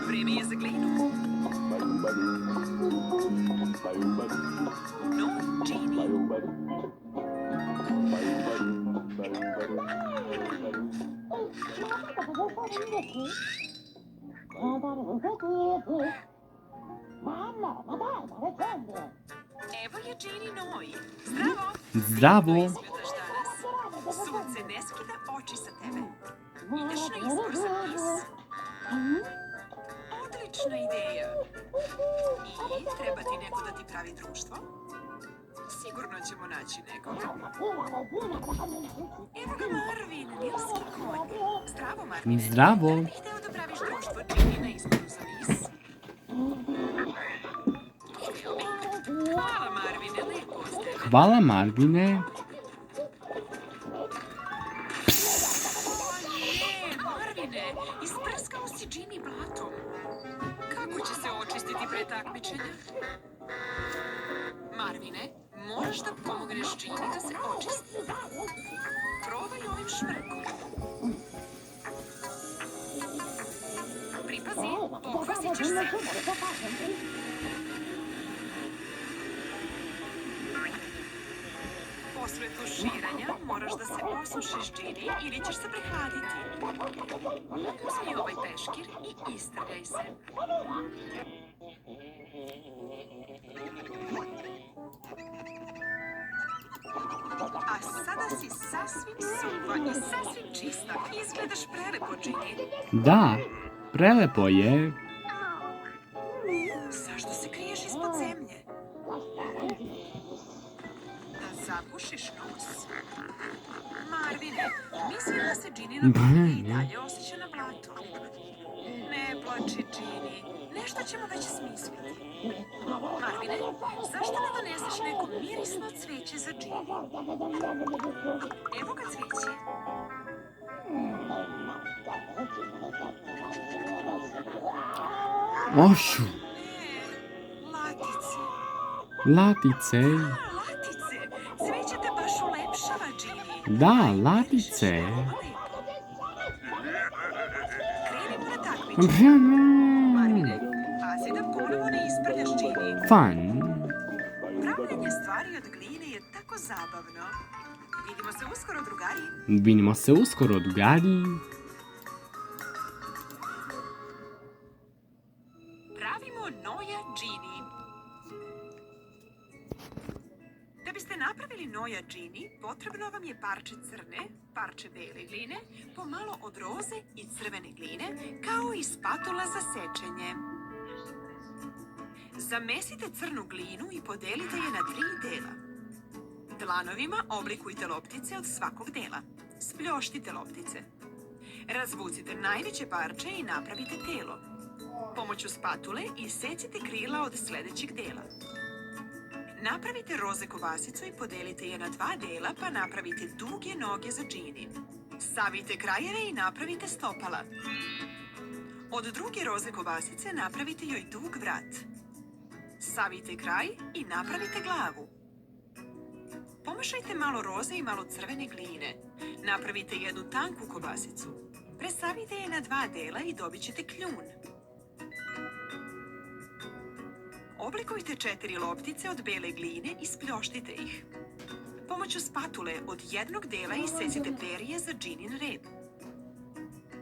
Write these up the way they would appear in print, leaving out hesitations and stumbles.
Vreme je za glinu. No, Genie. Evo je Genie Noj. Zdravo. Zdravo. Kako izgledaš danas? Sunce ne skida oči sa tebe. Ideš na izbor za mis? Odlična ideja. I treba ti neko da ti pravi društvo? Sigurno ćemo naći nekoga. Evo ga Marvin, nilski konj. Zdravo, Marvine. Zdravo. Da li bih hteo da praviš društvo Genie na izboru za mis? Hteo bih. Hvala, Marvine, lepo od tebe. Hvala, Marvine. Marvine, isprskao si Genie blatom. Kako će se očistiti pre takmičenja? Marvine, moraš da pomogneš Genie da se očisti. Probaj ovim šmrkom. Pripazi, pokvasit ćeš se. Posle tuširanja moraš da se osušiš, Genie, ili ćeš se prehladiti. Uzmi ovaj peškir i istrgaj se. A sada si sasvim suva i sasvim čista. Izgledaš prelepo, Genie. Da, prelepo je. Zašto se kriješ ispod zemlje? Da zapušiš nos? Marvine, mislim da se Ginina brada i dalje osjeća na blatu. Ne plači, Genie. Nešto ćemo već smisliti. Marvine, zašto ne doneseš neko mirisno cveće za Genie? Evo ga cveće. Ošu, Latice. latice. Latice. Cveće te baš ulepšava, Genie. Da, latice. Krenimo na takmičenje. Marvine, pazi da ponovo ne isprljaš Genie. Fun. Pravljenje stvari od gline je tako zabavno. Vidimo se uskoro, drugari. Vidimo se uskoro, drugari. Pravimo Noja Genie. Da biste napravili Noja Genie, potrebno vam je parče crne, parče bele gline, pomalo od roze i crvene gline, kao i spatula za sečenje. Zamesite crnu glinu i podelite je na 3 dela. Dlanovima oblikujte loptice od svakog dela. Spljoštite loptice. Razvucite najveće parče i napravite telo. Pomoću spatule isecite krila od sledećeg dela. Napravite roze kobasicu i podelite je na 2 dela, pa napravite duge noge za Genie. Savijte krajeve i napravite stopala. Od druge roze kobasice napravite joj dug vrat. Savijte kraj i napravite glavu. Pomešajte malo roze i malo crvene gline. Napravite jednu tanku kobasicu. Presavite je na 2 dela i dobit ćete kljun. Oblikujte 4 loptice od bele gline i spljoštite ih. Pomoću spatule od jednog dela isecite perje za Genin rep.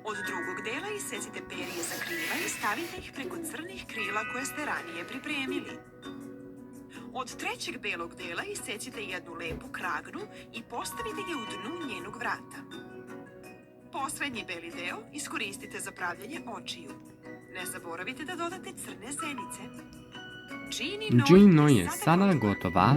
Od drugog dela isecite perje za krila i stavite ih preko crnih krila koje ste ranije pripremili. Od trećeg belog dela isecite jednu lepu kragnu i postavite je u dnu njenog vrata. Poslednji beli deo iskoristite za pravljanje očiju. Ne zaboravite da dodate crne zenice. Genie je sada gotova.